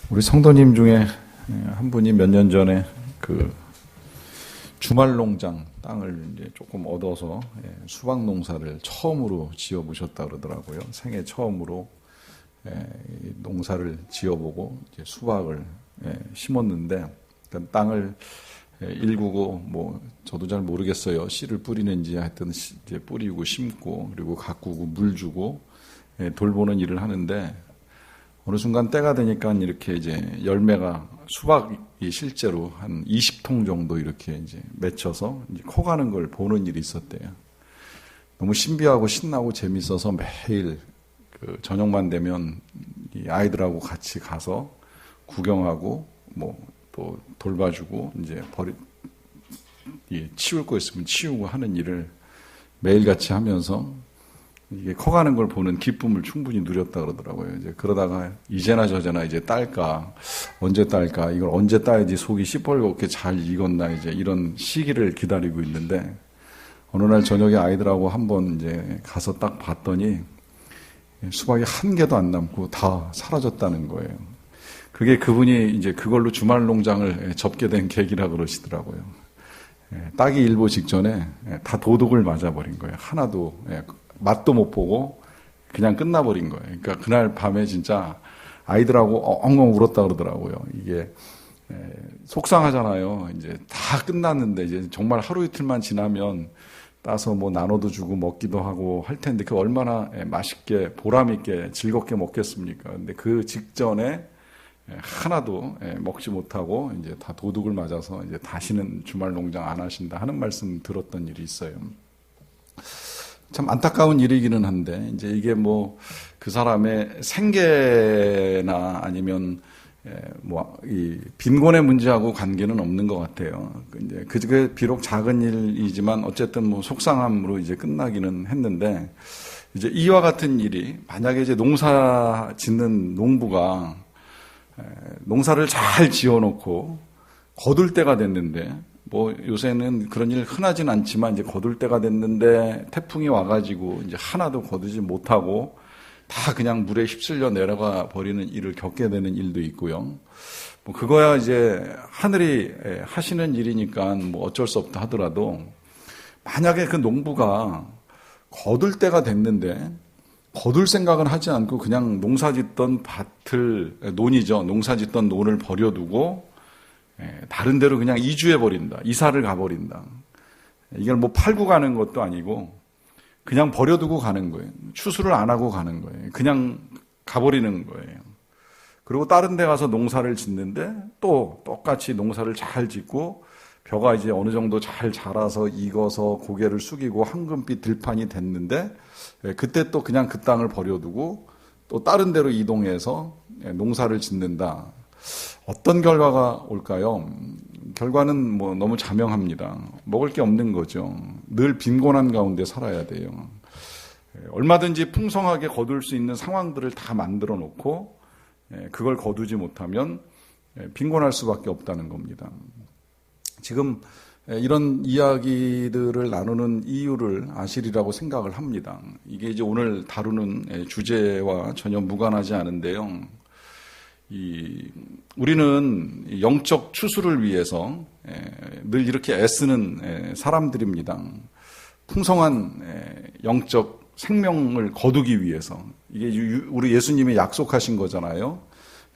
우리 성도님 중에 한 분이 몇 년 전에 그 주말 농장 땅을 이제 조금 얻어서 수박 농사를 처음으로 지어 보셨다 그러더라고요. 생애 처음으로 농사를 지어보고 이제 수박을 심었는데 그 땅을 일구고 뭐 저도 잘 모르겠어요. 씨를 뿌리는지 하여튼 이제 뿌리고 심고 그리고 가꾸고 물 주고 돌보는 일을 하는데 어느 순간 때가 되니까 이렇게 이제 열매가 수박이 실제로 한 20통 정도 이렇게 이제 맺혀서 이제 커가는 걸 보는 일이 있었대요. 너무 신비하고 신나고 재밌어서 매일 그 저녁만 되면 이 아이들하고 같이 가서 구경하고 뭐 또 돌봐주고 이제 치울 거 있으면 치우고 하는 일을 매일 같이 하면서 이게 커가는 걸 보는 기쁨을 충분히 누렸다 그러더라고요. 이제 그러다가 이제나 저제나 이제 딸까 언제 딸까 이걸 언제 따야지 속이 시뻘겋게 잘 익었나 이제 이런 시기를 기다리고 있는데 어느 날 저녁에 아이들하고 한번 이제 가서 딱 봤더니 수박이 한 개도 안 남고 다 사라졌다는 거예요. 그게 그분이 이제 그걸로 주말 농장을 접게 된 계기라 그러시더라고요. 따기 일보 직전에 다 도둑을 맞아버린 거예요. 하나도 맛도 못 보고 그냥 끝나버린 거예요. 그러니까 그날 밤에 진짜 아이들하고 엉엉 울었다 그러더라고요. 이게 속상하잖아요. 이제 다 끝났는데 이제 정말 하루 이틀만 지나면 따서 뭐 나눠도 주고 먹기도 하고 할 텐데 그 얼마나 맛있게 보람 있게 즐겁게 먹겠습니까? 근데 그 직전에 하나도 먹지 못하고 이제 다 도둑을 맞아서 이제 다시는 주말 농장 안 하신다 하는 말씀 들었던 일이 있어요. 참 안타까운 일이기는 한데 이제 이게 뭐 그 사람의 생계나 아니면 뭐 이 빈곤의 문제하고 관계는 없는 것 같아요. 이제 그게 비록 작은 일이지만 어쨌든 뭐 속상함으로 이제 끝나기는 했는데 이제 이와 같은 일이 만약에 이제 농사 짓는 농부가 농사를 잘 지어놓고 거둘 때가 됐는데 뭐 요새는 그런 일 흔하진 않지만 이제 거둘 때가 됐는데 태풍이 와가지고 이제 하나도 거두지 못하고 다 그냥 물에 휩쓸려 내려가 버리는 일을 겪게 되는 일도 있고요. 뭐 그거야 이제 하늘이 하시는 일이니까 뭐 어쩔 수 없다 하더라도 만약에 그 농부가 거둘 때가 됐는데 거둘 생각은 하지 않고 그냥 농사짓던 밭을 논이죠. 농사짓던 논을 버려두고 다른 데로 그냥 이주해버린다. 이사를 가버린다. 이걸 뭐 팔고 가는 것도 아니고 그냥 버려두고 가는 거예요. 추수를 안 하고 가는 거예요. 그냥 가버리는 거예요. 그리고 다른 데 가서 농사를 짓는데 또 똑같이 농사를 잘 짓고 벼가 이제 어느 정도 잘 자라서 익어서 고개를 숙이고 황금빛 들판이 됐는데 그때 또 그냥 그 땅을 버려두고 또 다른 데로 이동해서 농사를 짓는다. 어떤 결과가 올까요? 결과는 뭐 너무 자명합니다. 먹을 게 없는 거죠. 늘 빈곤한 가운데 살아야 돼요. 얼마든지 풍성하게 거둘 수 있는 상황들을 다 만들어 놓고 그걸 거두지 못하면 빈곤할 수밖에 없다는 겁니다. 지금 이런 이야기들을 나누는 이유를 아시리라고 생각을 합니다. 이게 이제 오늘 다루는 주제와 전혀 무관하지 않은데요. 우리는 영적 추수를 위해서 늘 이렇게 애쓰는 사람들입니다. 풍성한 영적 생명을 거두기 위해서. 이게 우리 예수님이 약속하신 거잖아요.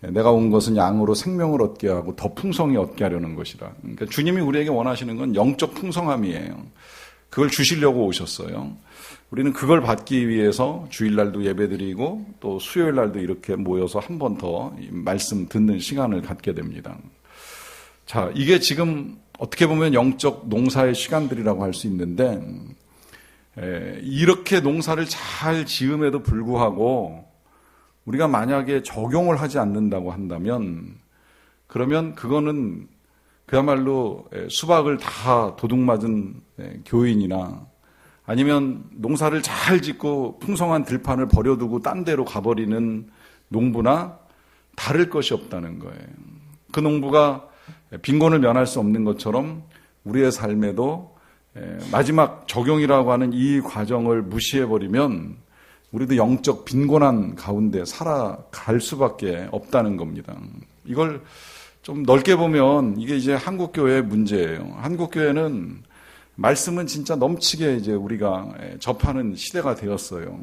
내가 온 것은 양으로 생명을 얻게 하고 더 풍성히 얻게 하려는 것이라. 그러니까 주님이 우리에게 원하시는 건 영적 풍성함이에요. 그걸 주시려고 오셨어요. 우리는 그걸 받기 위해서 주일날도 예배드리고 또 수요일날도 이렇게 모여서 한 번 더 말씀 듣는 시간을 갖게 됩니다. 자, 이게 지금 어떻게 보면 영적 농사의 시간들이라고 할 수 있는데 이렇게 농사를 잘 지음에도 불구하고 우리가 만약에 적용을 하지 않는다고 한다면 그러면 그거는 그야말로 수박을 다 도둑맞은 교인이나 아니면 농사를 잘 짓고 풍성한 들판을 버려두고 딴 데로 가버리는 농부나 다를 것이 없다는 거예요. 그 농부가 빈곤을 면할 수 없는 것처럼 우리의 삶에도 마지막 적용이라고 하는 이 과정을 무시해버리면 우리도 영적 빈곤한 가운데 살아갈 수밖에 없다는 겁니다. 이걸 좀 넓게 보면 이게 이제 한국교회의 문제예요. 한국교회는 말씀은 진짜 넘치게 이제 우리가 접하는 시대가 되었어요.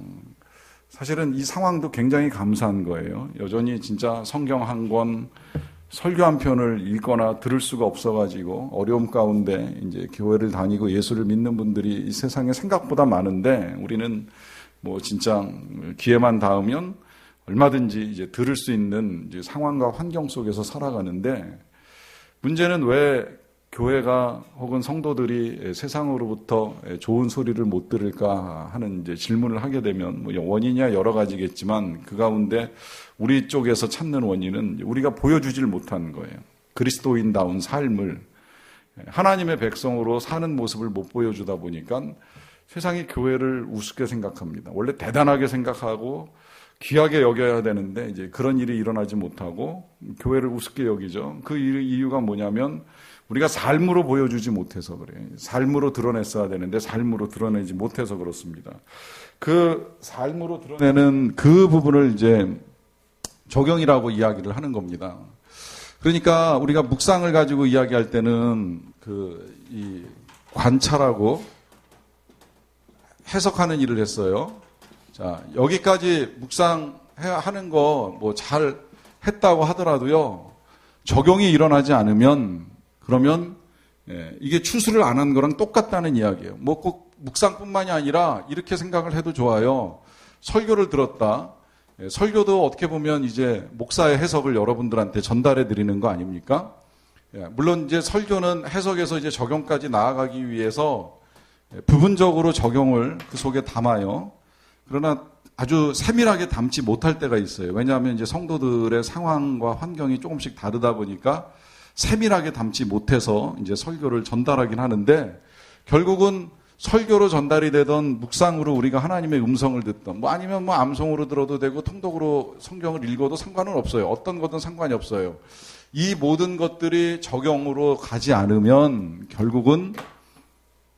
사실은 이 상황도 굉장히 감사한 거예요. 여전히 진짜 성경 한 권, 설교 한 편을 읽거나 들을 수가 없어가지고 어려움 가운데 이제 교회를 다니고 예수를 믿는 분들이 이 세상에 생각보다 많은데 우리는 뭐 진짜 기회만 닿으면 얼마든지 이제 들을 수 있는 이제 상황과 환경 속에서 살아가는데 문제는 왜 교회가 혹은 성도들이 세상으로부터 좋은 소리를 못 들을까 하는 이제 질문을 하게 되면 뭐 원인이야 여러 가지겠지만 그 가운데 우리 쪽에서 찾는 원인은 우리가 보여주질 못한 거예요. 그리스도인다운 삶을 하나님의 백성으로 사는 모습을 못 보여주다 보니까 세상이 교회를 우습게 생각합니다. 원래 대단하게 생각하고 귀하게 여겨야 되는데 이제 그런 일이 일어나지 못하고 교회를 우습게 여기죠. 그 이유가 뭐냐면 우리가 삶으로 보여주지 못해서 그래요. 삶으로 드러냈어야 되는데 삶으로 드러내지 못해서 그렇습니다. 그 삶으로 드러내는 그 부분을 이제 적용이라고 이야기를 하는 겁니다. 그러니까 우리가 묵상을 가지고 이야기할 때는 이 관찰하고 해석하는 일을 했어요. 자, 여기까지 묵상하는 거 뭐 잘 했다고 하더라도요. 적용이 일어나지 않으면 그러면 이게 추수를 안 한 거랑 똑같다는 이야기예요. 뭐 꼭 묵상뿐만이 아니라 이렇게 생각을 해도 좋아요. 설교를 들었다. 설교도 어떻게 보면 이제 목사의 해석을 여러분들한테 전달해 드리는 거 아닙니까? 물론 이제 설교는 해석에서 이제 적용까지 나아가기 위해서 부분적으로 적용을 그 속에 담아요. 그러나 아주 세밀하게 담지 못할 때가 있어요. 왜냐하면 이제 성도들의 상황과 환경이 조금씩 다르다 보니까 세밀하게 담지 못해서 이제 설교를 전달하긴 하는데 결국은 설교로 전달이 되던 묵상으로 우리가 하나님의 음성을 듣던 뭐 아니면 뭐 암송으로 들어도 되고 통독으로 성경을 읽어도 상관은 없어요. 어떤 거든 상관이 없어요. 이 모든 것들이 적용으로 가지 않으면 결국은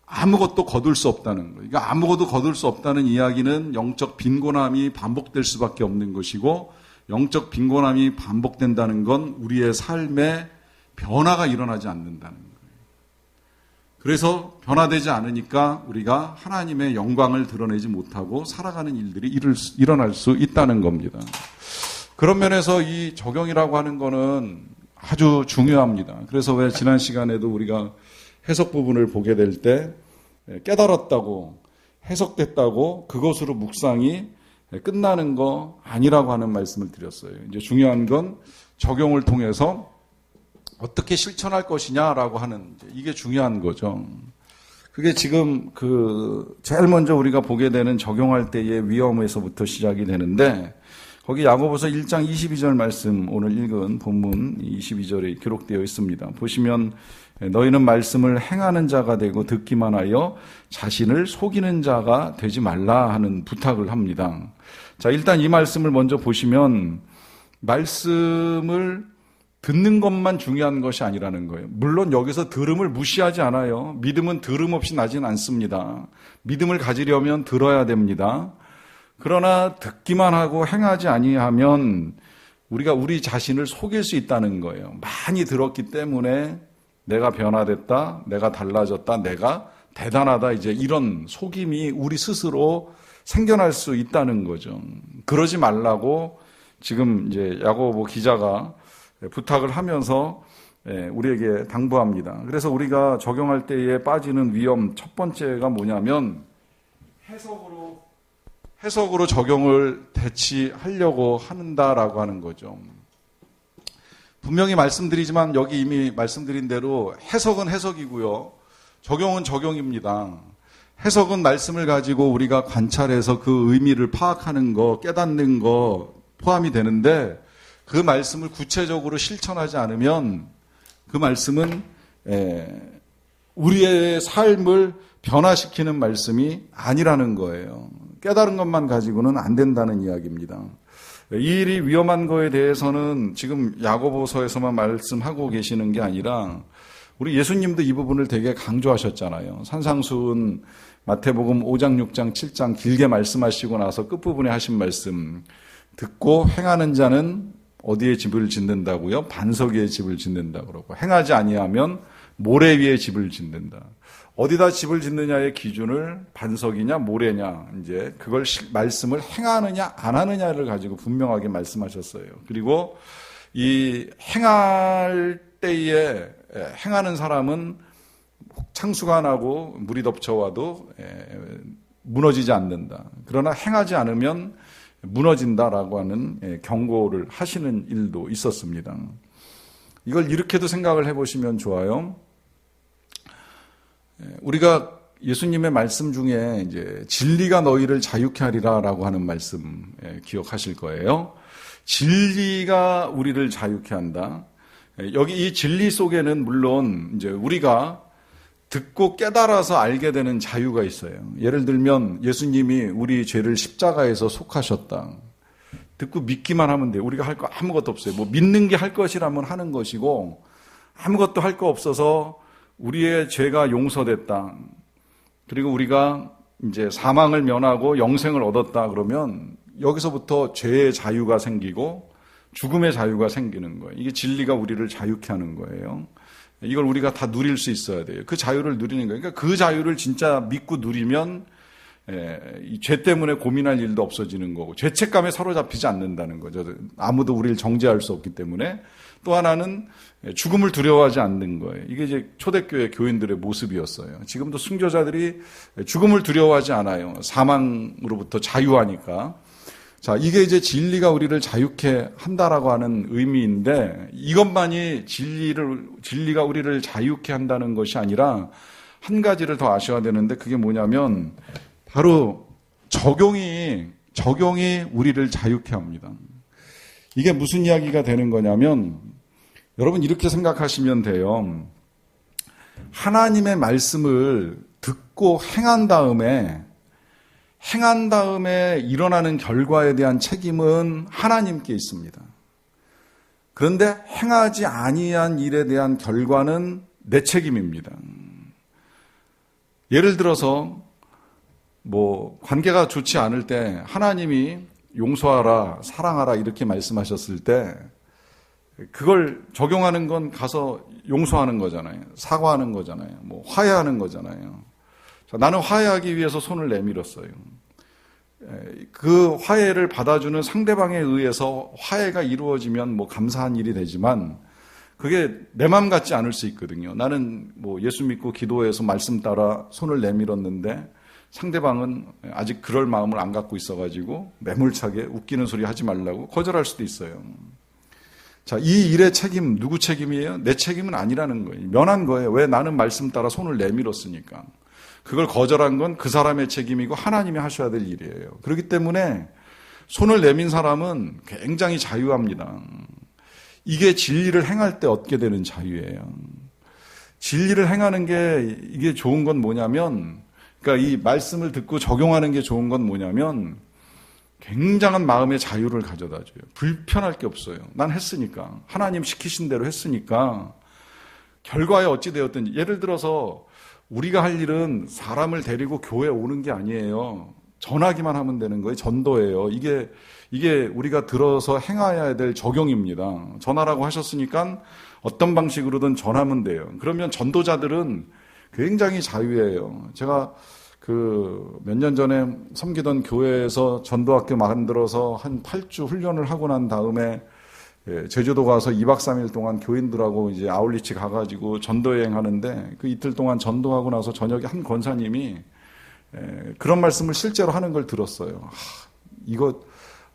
아무것도 거둘 수 없다는 거예요. 그러니까 아무것도 거둘 수 없다는 이야기는 영적 빈곤함이 반복될 수밖에 없는 것이고 영적 빈곤함이 반복된다는 건 우리의 삶에 변화가 일어나지 않는다는 거예요. 그래서 변화되지 않으니까 우리가 하나님의 영광을 드러내지 못하고 살아가는 일들이 일어날 수 있다는 겁니다. 그런 면에서 이 적용이라고 하는 거는 아주 중요합니다. 그래서 왜 지난 시간에도 우리가 해석 부분을 보게 될 때 깨달았다고 해석됐다고 그것으로 묵상이 끝나는 거 아니라고 하는 말씀을 드렸어요. 이제 중요한 건 적용을 통해서 어떻게 실천할 것이냐라고 하는 이게 중요한 거죠. 그게 지금 제일 먼저 우리가 보게 되는 적용할 때의 위험에서부터 시작이 되는데 거기 야고보서 1장 22절 말씀 오늘 읽은 본문 22절에 기록되어 있습니다. 보시면 너희는 말씀을 행하는 자가 되고 듣기만 하여 자신을 속이는 자가 되지 말라 하는 부탁을 합니다. 자, 일단 이 말씀을 먼저 보시면 말씀을 듣는 것만 중요한 것이 아니라는 거예요. 물론 여기서 들음을 무시하지 않아요. 믿음은 들음 없이 나진 않습니다. 믿음을 가지려면 들어야 됩니다. 그러나 듣기만 하고 행하지 아니하면 우리가 우리 자신을 속일 수 있다는 거예요. 많이 들었기 때문에 내가 변화됐다, 내가 달라졌다, 내가 대단하다, 이제 이런 속임이 우리 스스로 생겨날 수 있다는 거죠. 그러지 말라고 지금 이제 야고보 기자가 부탁을 하면서 우리에게 당부합니다. 그래서 우리가 적용할 때에 빠지는 위험 첫 번째가 뭐냐면 해석으로 적용을 대치하려고 한다라고 하는 거죠. 분명히 말씀드리지만 여기 이미 말씀드린 대로 해석은 해석이고요. 적용은 적용입니다. 해석은 말씀을 가지고 우리가 관찰해서 그 의미를 파악하는 거, 깨닫는 거 포함이 되는데 그 말씀을 구체적으로 실천하지 않으면 그 말씀은 우리의 삶을 변화시키는 말씀이 아니라는 거예요. 깨달은 것만 가지고는 안 된다는 이야기입니다. 이 일이 위험한 거에 대해서는 지금 야고보서에서만 말씀하고 계시는 게 아니라 우리 예수님도 이 부분을 되게 강조하셨잖아요. 산상수훈 마태복음 5장, 6장, 7장 길게 말씀하시고 나서 끝부분에 하신 말씀, 듣고 행하는 자는 어디에 집을 짓는다고요? 반석 위에 집을 짓는다 그러고, 행하지 아니하면 모래 위에 집을 짓는다. 어디다 집을 짓느냐의 기준을 반석이냐 모래냐, 이제 그걸 말씀을 행하느냐 안 하느냐를 가지고 분명하게 말씀하셨어요. 그리고 이 행할 때에 행하는 사람은 창수가 나고 물이 덮쳐와도 무너지지 않는다. 그러나 행하지 않으면 무너진다라고 하는 경고를 하시는 일도 있었습니다. 이걸 이렇게도 생각을 해보시면 좋아요. 우리가 예수님의 말씀 중에 이제 진리가 너희를 자유케 하리라라고 하는 말씀 기억하실 거예요. 진리가 우리를 자유케 한다. 여기 이 진리 속에는 물론 이제 우리가 듣고 깨달아서 알게 되는 자유가 있어요. 예를 들면 예수님이 우리 죄를 십자가에서 속하셨다. 듣고 믿기만 하면 돼요. 우리가 할 거 아무것도 없어요. 뭐 믿는 게 할 것이라면 하는 것이고, 아무것도 할 거 없어서 우리의 죄가 용서됐다. 그리고 우리가 이제 사망을 면하고 영생을 얻었다 그러면 여기서부터 죄의 자유가 생기고 죽음의 자유가 생기는 거예요. 이게 진리가 우리를 자유케 하는 거예요. 이걸 우리가 다 누릴 수 있어야 돼요. 그 자유를 누리는 거예요. 그러니까 그 자유를 진짜 믿고 누리면 이 죄 때문에 고민할 일도 없어지는 거고, 죄책감에 사로잡히지 않는다는 거죠. 아무도 우리를 정죄할 수 없기 때문에. 또 하나는 죽음을 두려워하지 않는 거예요. 이게 이제 초대교회 교인들의 모습이었어요. 지금도 순교자들이 죽음을 두려워하지 않아요. 사망으로부터 자유하니까. 자, 이게 이제 진리가 우리를 자유케 한다라고 하는 의미인데, 이것만이 진리가 우리를 자유케 한다는 것이 아니라 한 가지를 더 아셔야 되는데, 그게 뭐냐면 바로 적용이 우리를 자유케 합니다. 이게 무슨 이야기가 되는 거냐면, 여러분 이렇게 생각하시면 돼요. 하나님의 말씀을 듣고 행한 다음에 일어나는 결과에 대한 책임은 하나님께 있습니다. 그런데 행하지 아니한 일에 대한 결과는 내 책임입니다. 예를 들어서 뭐 관계가 좋지 않을 때 하나님이 용서하라, 사랑하라 이렇게 말씀하셨을 때 그걸 적용하는 건 가서 용서하는 거잖아요. 사과하는 거잖아요. 뭐 화해하는 거잖아요. 자, 나는 화해하기 위해서 손을 내밀었어요. 그 화해를 받아주는 상대방에 의해서 화해가 이루어지면 뭐 감사한 일이 되지만 그게 내 맘 같지 않을 수 있거든요. 나는 뭐 예수 믿고 기도해서 말씀 따라 손을 내밀었는데 상대방은 아직 그럴 마음을 안 갖고 있어가지고 매몰차게 웃기는 소리 하지 말라고 거절할 수도 있어요. 자, 이 일의 책임 누구 책임이에요? 내 책임은 아니라는 거예요. 면한 거예요. 왜? 나는 말씀 따라 손을 내밀었으니까. 그걸 거절한 건 그 사람의 책임이고 하나님이 하셔야 될 일이에요. 그렇기 때문에 손을 내민 사람은 굉장히 자유합니다. 이게 진리를 행할 때 얻게 되는 자유예요. 진리를 행하는 게 이게 좋은 건 뭐냐면, 그러니까 이 말씀을 듣고 적용하는 게 좋은 건 뭐냐면 굉장한 마음의 자유를 가져다 줘요. 불편할 게 없어요. 난 했으니까. 하나님 시키신 대로 했으니까. 결과에 어찌 되었든지. 예를 들어서 우리가 할 일은 사람을 데리고 교회에 오는 게 아니에요. 전하기만 하면 되는 거예요. 전도예요. 이게 우리가 들어서 행해야 될 적용입니다. 전하라고 하셨으니까 어떤 방식으로든 전하면 돼요. 그러면 전도자들은 굉장히 자유예요. 제가 몇 년 전에 섬기던 교회에서 전도학교 만들어서 한 8주 훈련을 하고 난 다음에 제주도 가서 2박 3일 동안 교인들하고 이제 아울리치 가가지고 전도여행 하는데, 그 이틀 동안 전도하고 나서 저녁에 한 권사님이 그런 말씀을 실제로 하는 걸 들었어요. 이거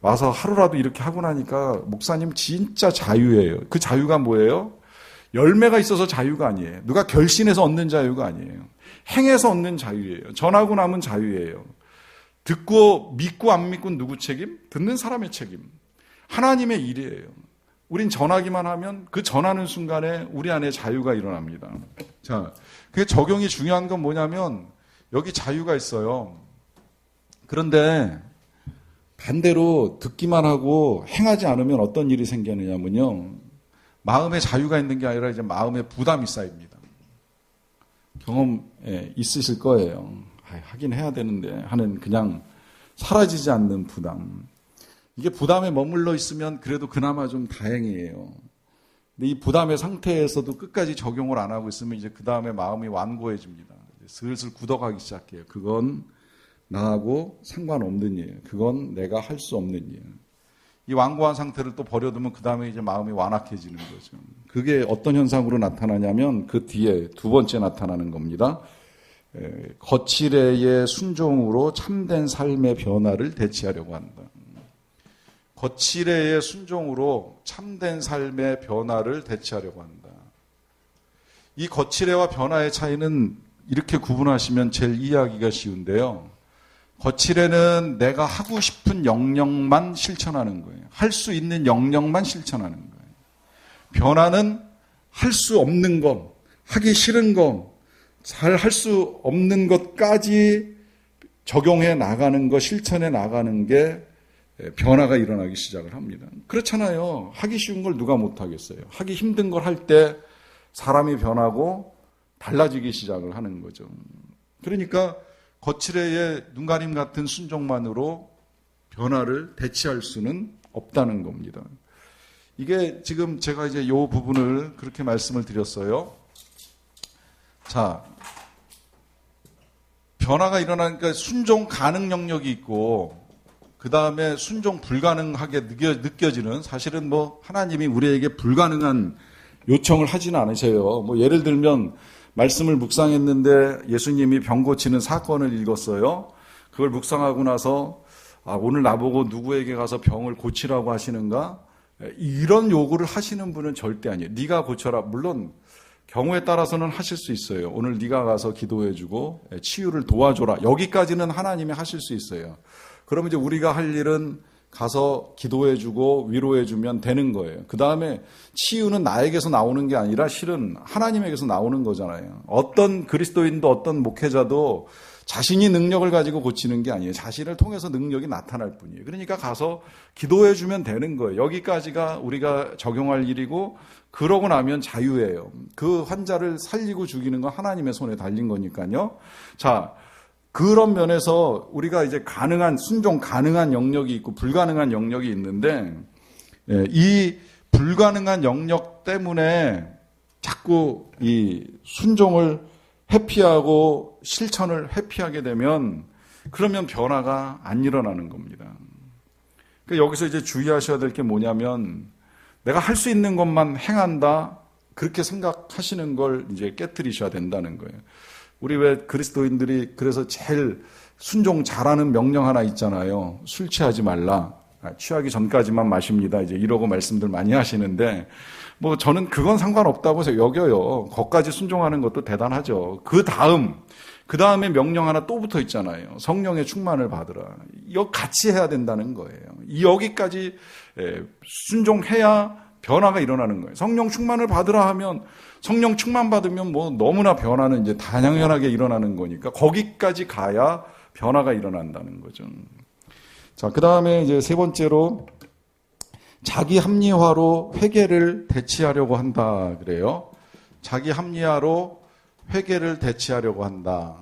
와서 하루라도 이렇게 하고 나니까 목사님 진짜 자유예요. 그 자유가 뭐예요? 열매가 있어서 자유가 아니에요. 누가 결신해서 얻는 자유가 아니에요. 행해서 얻는 자유예요. 전하고 남은 자유예요. 듣고 믿고 안 믿고 누구 책임? 듣는 사람의 책임. 하나님의 일이에요. 우린 전하기만 하면 그 전하는 순간에 우리 안에 자유가 일어납니다. 자, 그게 적용이 중요한 건 뭐냐면 여기 자유가 있어요. 그런데 반대로 듣기만 하고 행하지 않으면 어떤 일이 생기느냐면요. 마음의 자유가 있는 게 아니라 이제 마음의 부담이 쌓입니다. 경험 있으실 거예요. 하긴 해야 되는데 하는 그냥 사라지지 않는 부담. 이게 부담에 머물러 있으면 그래도 그나마 좀 다행이에요. 근데 이 부담의 상태에서도 끝까지 적용을 안 하고 있으면 이제 그 다음에 마음이 완고해집니다. 슬슬 굳어가기 시작해요. 그건 나하고 상관없는 일. 그건 내가 할 수 없는 일. 이 완고한 상태를 또 버려두면 그 다음에 이제 마음이 완악해지는 거죠. 그게 어떤 현상으로 나타나냐면 그 뒤에 두 번째 나타나는 겁니다. 거칠애의 순종으로 참된 삶의 변화를 대체하려고 한다. 거칠애의 순종으로 참된 삶의 변화를 대체하려고 한다. 이 거칠애와 변화의 차이는 이렇게 구분하시면 제일 이해하기가 쉬운데요. 거칠애는 내가 하고 싶은 영역만 실천하는 거예요. 할 수 있는 영역만 실천하는 거예요. 변화는 할 수 없는 것, 하기 싫은 것, 잘 할 수 없는 것까지 적용해 나가는 것, 실천해 나가는 게 변화가 일어나기 시작을 합니다. 그렇잖아요. 하기 쉬운 걸 누가 못하겠어요. 하기 힘든 걸 할 때 사람이 변하고 달라지기 시작을 하는 거죠. 그러니까 거칠애의 눈가림 같은 순종만으로 변화를 대체할 수는 없다는 겁니다. 이게 지금 제가 이제 이 부분을 그렇게 말씀을 드렸어요. 자, 변화가 일어나니까 순종 가능 영역이 있고 그 다음에 순종 불가능하게 느껴지는, 사실은 뭐 하나님이 우리에게 불가능한 요청을 하지는 않으셔요. 뭐 예를 들면 말씀을 묵상했는데 예수님이 병 고치는 사건을 읽었어요. 그걸 묵상하고 나서 오늘 나보고 누구에게 가서 병을 고치라고 하시는가? 이런 요구를 하시는 분은 절대 아니에요. 네가 고쳐라. 물론 경우에 따라서는 하실 수 있어요. 오늘 네가 가서 기도해주고 치유를 도와줘라. 여기까지는 하나님이 하실 수 있어요. 그러면 이제 우리가 할 일은 가서 기도해주고 위로해주면 되는 거예요. 그 다음에 치유는 나에게서 나오는 게 아니라 실은 하나님에게서 나오는 거잖아요. 어떤 그리스도인도 어떤 목회자도 자신이 능력을 가지고 고치는 게 아니에요. 자신을 통해서 능력이 나타날 뿐이에요. 그러니까 가서 기도해주면 되는 거예요. 여기까지가 우리가 적용할 일이고, 그러고 나면 자유예요. 그 환자를 살리고 죽이는 건 하나님의 손에 달린 거니까요. 자, 그런 면에서 우리가 이제 가능한, 순종 가능한 영역이 있고 불가능한 영역이 있는데, 이 불가능한 영역 때문에 자꾸 이 순종을 회피하고 실천을 회피하게 되면 그러면 변화가 안 일어나는 겁니다. 그러니까 여기서 이제 주의하셔야 될 게 뭐냐면, 내가 할 수 있는 것만 행한다, 그렇게 생각하시는 걸 이제 깨트리셔야 된다는 거예요. 우리 왜 그리스도인들이 그래서 제일 순종 잘하는 명령 하나 있잖아요. 술 취하지 말라. 취하기 전까지만 마십니다. 이제 이러고 말씀들 많이 하시는데, 뭐 저는 그건 상관없다고 여겨요. 거기까지 순종하는 것도 대단하죠. 그 다음에 명령 하나 또 붙어 있잖아요. 성령의 충만을 받으라. 이거 같이 해야 된다는 거예요. 여기까지 순종해야 변화가 일어나는 거예요. 성령 충만을 받으라 하면, 성령 충만 받으면 뭐 너무나 변화는 이제 당연하게 일어나는 거니까 거기까지 가야 변화가 일어난다는 거죠. 자, 그 다음에 이제 세 번째로 자기 합리화로 회개를 대체하려고 한다 그래요. 자기 합리화로 회개를 대체하려고 한다.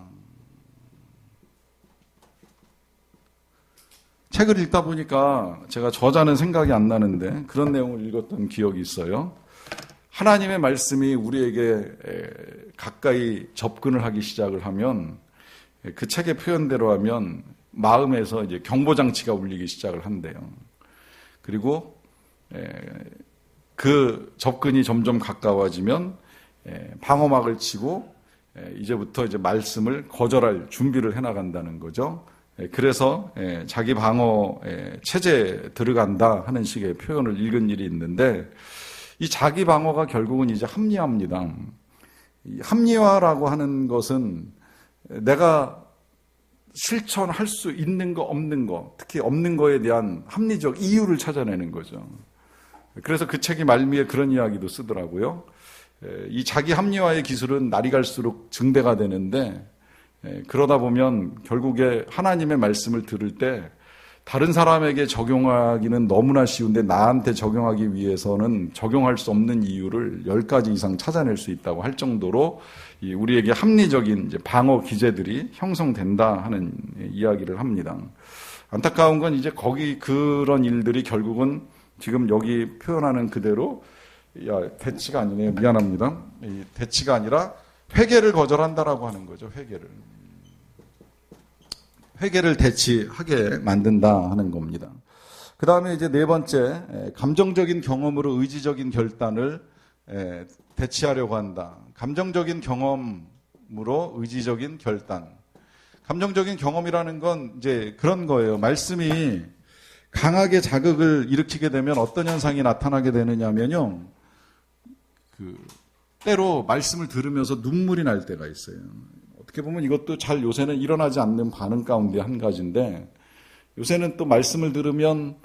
책을 읽다 보니까 제가 저자는 생각이 안 나는데 그런 내용을 읽었던 기억이 있어요. 하나님의 말씀이 우리에게 가까이 접근을 하기 시작을 하면, 그 책의 표현대로 하면 마음에서 이제 경보장치가 울리기 시작을 한대요. 그리고 그 접근이 점점 가까워지면 방어막을 치고 이제부터 이제 말씀을 거절할 준비를 해나간다는 거죠. 그래서 자기 방어 체제에 들어간다 하는 식의 표현을 읽은 일이 있는데, 이 자기 방어가 결국은 이제 합리화입니다. 이 합리화라고 하는 것은 내가 실천할 수 있는 거 없는 거, 특히 없는 거에 대한 합리적 이유를 찾아내는 거죠. 그래서 그 책이 말미에 그런 이야기도 쓰더라고요. 이 자기 합리화의 기술은 날이 갈수록 증대가 되는데, 그러다 보면 결국에 하나님의 말씀을 들을 때 다른 사람에게 적용하기는 너무나 쉬운데 나한테 적용하기 위해서는 적용할 수 없는 이유를 10가지 이상 찾아낼 수 있다고 할 정도로 우리에게 합리적인 이제 방어 기제들이 형성된다 하는 이야기를 합니다. 안타까운 건 이제 그런 일들이 결국은 지금 여기 표현하는 그대로 대치가 아니네요. 미안합니다. 대치가 아니라 회개를 거절한다라고 하는 거죠. 회개를 대치하게 만든다 하는 겁니다. 그 다음에 이제 네 번째, 감정적인 경험으로 의지적인 결단을 대치하려고 한다. 감정적인 경험으로 의지적인 결단. 감정적인 경험이라는 건 이제 그런 거예요. 말씀이 강하게 자극을 일으키게 되면 어떤 현상이 나타나게 되느냐면요. 때로 말씀을 들으면서 눈물이 날 때가 있어요. 어떻게 보면 이것도 잘 요새는 일어나지 않는 반응 가운데 한 가지인데, 요새는 또 말씀을 들으면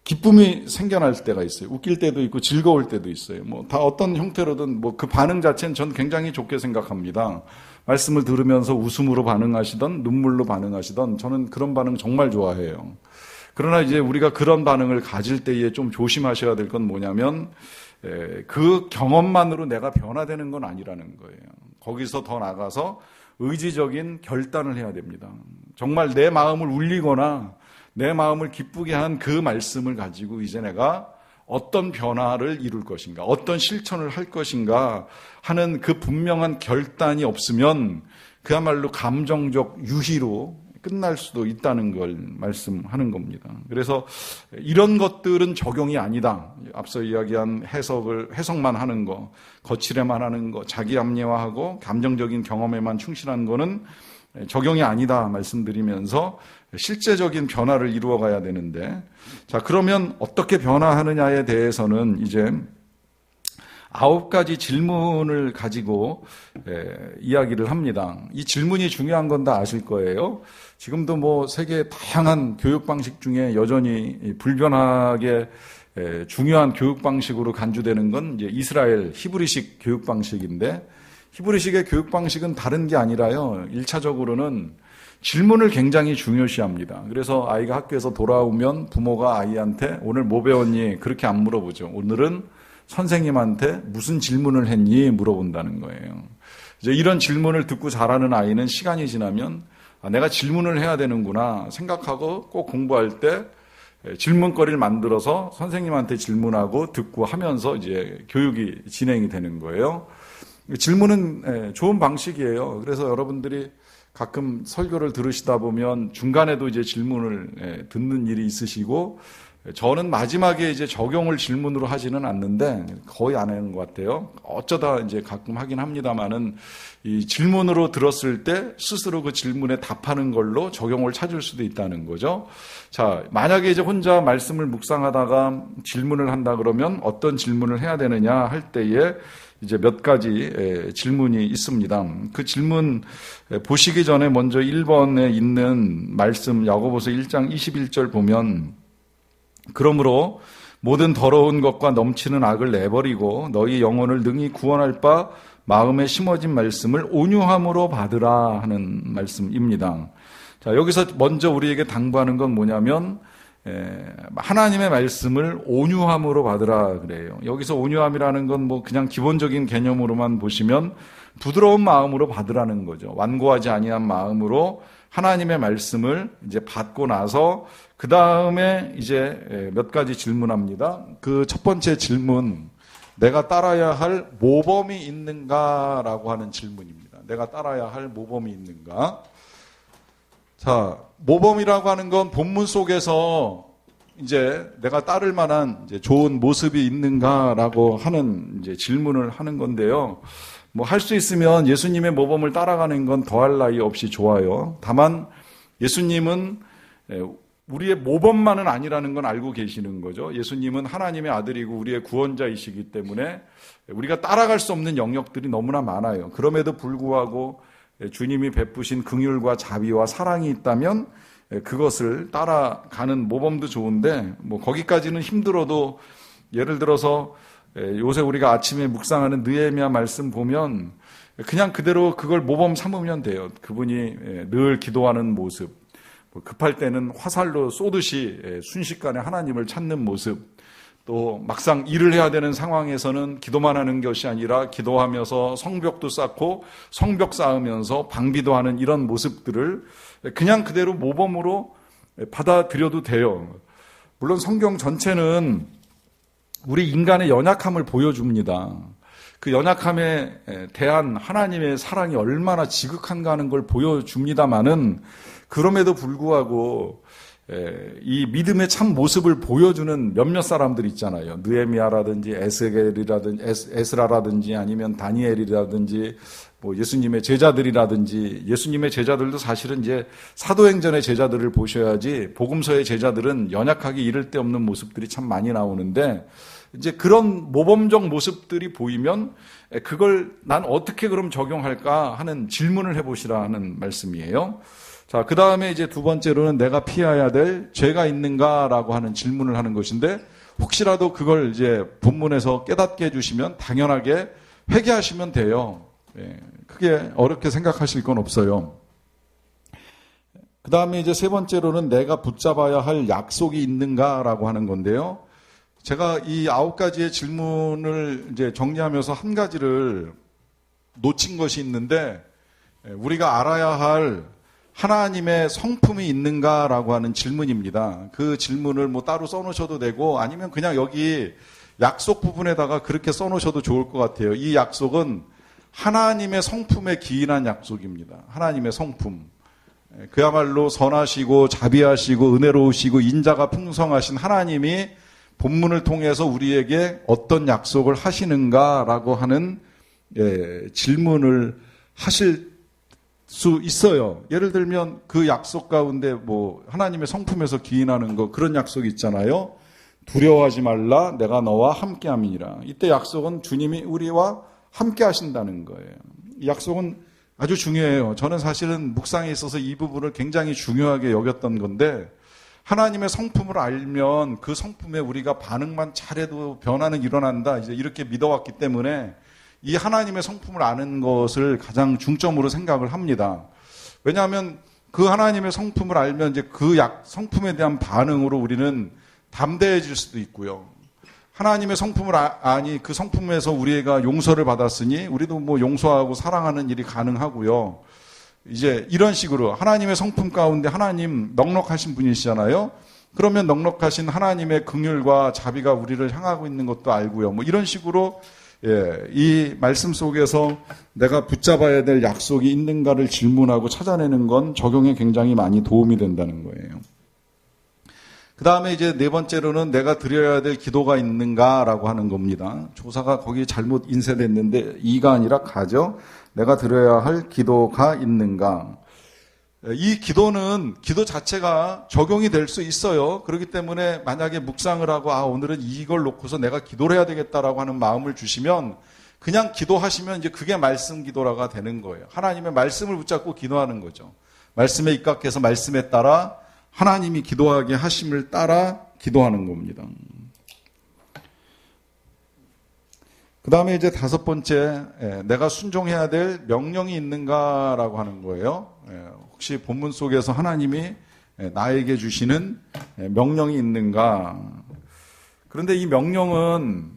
기쁨이 생겨날 때가 있어요. 웃길 때도 있고 즐거울 때도 있어요. 뭐 다 어떤 형태로든 뭐 그 반응 자체는 전 굉장히 좋게 생각합니다. 말씀을 들으면서 웃음으로 반응하시던 눈물로 반응하시던 저는 그런 반응 정말 좋아해요. 그러나 이제 우리가 그런 반응을 가질 때에 좀 조심하셔야 될 건 뭐냐면 그 경험만으로 내가 변화되는 건 아니라는 거예요. 거기서 더 나가서 의지적인 결단을 해야 됩니다. 정말 내 마음을 울리거나 내 마음을 기쁘게 한 그 말씀을 가지고 이제 내가 어떤 변화를 이룰 것인가, 어떤 실천을 할 것인가 하는 그 분명한 결단이 없으면 그야말로 감정적 유희로 끝날 수도 있다는 걸 말씀하는 겁니다. 그래서 이런 것들은 적용이 아니다. 앞서 이야기한 해석만 하는 거, 거칠에만 하는 거, 자기 합리화하고 감정적인 경험에만 충실한 거는 적용이 아니다 말씀드리면서 실제적인 변화를 이루어 가야 되는데, 자, 그러면 어떻게 변화하느냐에 대해서는 이제 9가지 질문을 가지고 이야기를 합니다. 이 질문이 중요한 건 다 아실 거예요. 지금도 뭐 세계의 다양한 교육 방식 중에 여전히 불변하게 중요한 교육 방식으로 간주되는 건 이제 이스라엘 히브리식 교육 방식인데, 히브리식의 교육 방식은 다른 게 아니라요. 1차적으로는 질문을 굉장히 중요시합니다. 그래서 아이가 학교에서 돌아오면 부모가 아이한테 오늘 뭐 배웠니? 그렇게 안 물어보죠. 오늘은 선생님한테 무슨 질문을 했니? 물어본다는 거예요. 이제 이런 질문을 듣고 자라는 아이는 시간이 지나면 내가 질문을 해야 되는구나 생각하고 꼭 공부할 때 질문거리를 만들어서 선생님한테 질문하고 듣고 하면서 이제 교육이 진행이 되는 거예요. 질문은 좋은 방식이에요. 그래서 여러분들이 가끔 설교를 들으시다 보면 중간에도 이제 질문을 듣는 일이 있으시고, 저는 마지막에 이제 적용을 질문으로 하지는 않는데 거의 안 하는 것 같아요. 어쩌다 이제 가끔 하긴 합니다만은 이 질문으로 들었을 때 스스로 그 질문에 답하는 걸로 적용을 찾을 수도 있다는 거죠. 자, 만약에 이제 혼자 말씀을 묵상하다가 질문을 한다 그러면 어떤 질문을 해야 되느냐 할 때에 이제 몇 가지 질문이 있습니다. 그 질문 보시기 전에 먼저 1번에 있는 말씀 야고보서 1장 21절 보면, 그러므로 모든 더러운 것과 넘치는 악을 내버리고 너희 영혼을 능히 구원할 바 마음에 심어진 말씀을 온유함으로 받으라 하는 말씀입니다. 자, 여기서 먼저 우리에게 당부하는 건 뭐냐면 하나님의 말씀을 온유함으로 받으라 그래요. 여기서 온유함이라는 건 뭐 그냥 기본적인 개념으로만 보시면 부드러운 마음으로 받으라는 거죠. 완고하지 아니한 마음으로 하나님의 말씀을 이제 받고 나서 그 다음에 이제 몇 가지 질문합니다. 그 첫 번째 질문, 내가 따라야 할 모범이 있는가라고 하는 질문입니다. 내가 따라야 할 모범이 있는가? 자, 모범이라고 하는 건 본문 속에서 이제 내가 따를 만한 이제 좋은 모습이 있는가라고 하는 이제 질문을 하는 건데요. 뭐 할 수 있으면 예수님의 모범을 따라가는 건 더할 나위 없이 좋아요. 다만 예수님은 우리의 모범만은 아니라는 건 알고 계시는 거죠. 예수님은 하나님의 아들이고 우리의 구원자이시기 때문에 우리가 따라갈 수 없는 영역들이 너무나 많아요. 그럼에도 불구하고 주님이 베푸신 긍휼과 자비와 사랑이 있다면 그것을 따라가는 모범도 좋은데, 뭐 거기까지는 힘들어도 예를 들어서 요새 우리가 아침에 묵상하는 느헤미야 말씀 보면 그냥 그대로 그걸 모범 삼으면 돼요. 그분이 늘 기도하는 모습, 급할 때는 화살로 쏘듯이 순식간에 하나님을 찾는 모습, 또 막상 일을 해야 되는 상황에서는 기도만 하는 것이 아니라 기도하면서 성벽도 쌓고 성벽 쌓으면서 방비도 하는 이런 모습들을 그냥 그대로 모범으로 받아들여도 돼요. 물론 성경 전체는 우리 인간의 연약함을 보여줍니다. 그 연약함에 대한 하나님의 사랑이 얼마나 지극한가 하는 걸 보여줍니다마는 그럼에도 불구하고 이 믿음의 참 모습을 보여주는 몇몇 사람들 있잖아요. 느헤미야라든지 에스라라든지 아니면 다니엘이라든지 뭐 예수님의 제자들이라든지, 예수님의 제자들도 사실은 이제 사도행전의 제자들을 보셔야지 복음서의 제자들은 연약하게 이를 데 없는 모습들이 참 많이 나오는데, 이제 그런 모범적 모습들이 보이면 그걸 난 어떻게 그럼 적용할까 하는 질문을 해보시라 하는 말씀이에요. 자, 그 다음에 이제 두 번째로는 내가 피해야 될 죄가 있는가라고 하는 질문을 하는 것인데, 혹시라도 그걸 이제 본문에서 깨닫게 해주시면 당연하게 회개하시면 돼요. 크게 어렵게 생각하실 건 없어요. 그 다음에 이제 세 번째로는 내가 붙잡아야 할 약속이 있는가라고 하는 건데요. 제가 이 9가지의 질문을 이제 정리하면서 한 가지를 놓친 것이 있는데, 우리가 알아야 할 하나님의 성품이 있는가라고 하는 질문입니다. 그 질문을 뭐 따로 써놓으셔도 되고 아니면 그냥 여기 약속 부분에다가 그렇게 써놓으셔도 좋을 것 같아요. 이 약속은 하나님의 성품에 기인한 약속입니다. 하나님의 성품. 그야말로 선하시고 자비하시고 은혜로우시고 인자가 풍성하신 하나님이 본문을 통해서 우리에게 어떤 약속을 하시는가라고 하는 질문을 하실 수 있어요. 예를 들면 그 약속 가운데 뭐 하나님의 성품에서 기인하는 거, 그런 약속이 있잖아요. 두려워하지 말라, 내가 너와 함께함이니라. 이때 약속은 주님이 우리와 함께 하신다는 거예요. 이 약속은 아주 중요해요. 저는 사실은 묵상에 있어서 이 부분을 굉장히 중요하게 여겼던 건데, 하나님의 성품을 알면 그 성품에 우리가 반응만 잘해도 변화는 일어난다, 이제 이렇게 믿어왔기 때문에 이 하나님의 성품을 아는 것을 가장 중점으로 생각을 합니다. 왜냐하면 그 하나님의 성품을 알면 이제 그 성품에 대한 반응으로 우리는 담대해질 수도 있고요. 하나님의 성품을 아니 그 성품에서 우리가 용서를 받았으니 우리도 뭐 용서하고 사랑하는 일이 가능하고요. 이제 이런 식으로 하나님의 성품 가운데 하나님 넉넉하신 분이시잖아요. 그러면 넉넉하신 하나님의 긍휼과 자비가 우리를 향하고 있는 것도 알고요. 뭐 이런 식으로 이 말씀 속에서 내가 붙잡아야 될 약속이 있는가를 질문하고 찾아내는 건 적용에 굉장히 많이 도움이 된다는 거예요. 그 다음에 이제 네 번째로는 내가 드려야 될 기도가 있는가라고 하는 겁니다. 조사가 거기 잘못 인쇄됐는데 이가 아니라 가죠. 내가 드려야 할 기도가 있는가. 이 기도는 기도 자체가 적용이 될 수 있어요. 그렇기 때문에 만약에 묵상을 하고 오늘은 이걸 놓고서 내가 기도를 해야 되겠다라고 하는 마음을 주시면 그냥 기도하시면 이제 그게 말씀 기도라가 되는 거예요. 하나님의 말씀을 붙잡고 기도하는 거죠. 말씀에 입각해서 말씀에 따라 하나님이 기도하게 하심을 따라 기도하는 겁니다. 그 다음에 이제 다섯 번째, 내가 순종해야 될 명령이 있는가라고 하는 거예요. 혹시 본문 속에서 하나님이 나에게 주시는 명령이 있는가. 그런데 이 명령은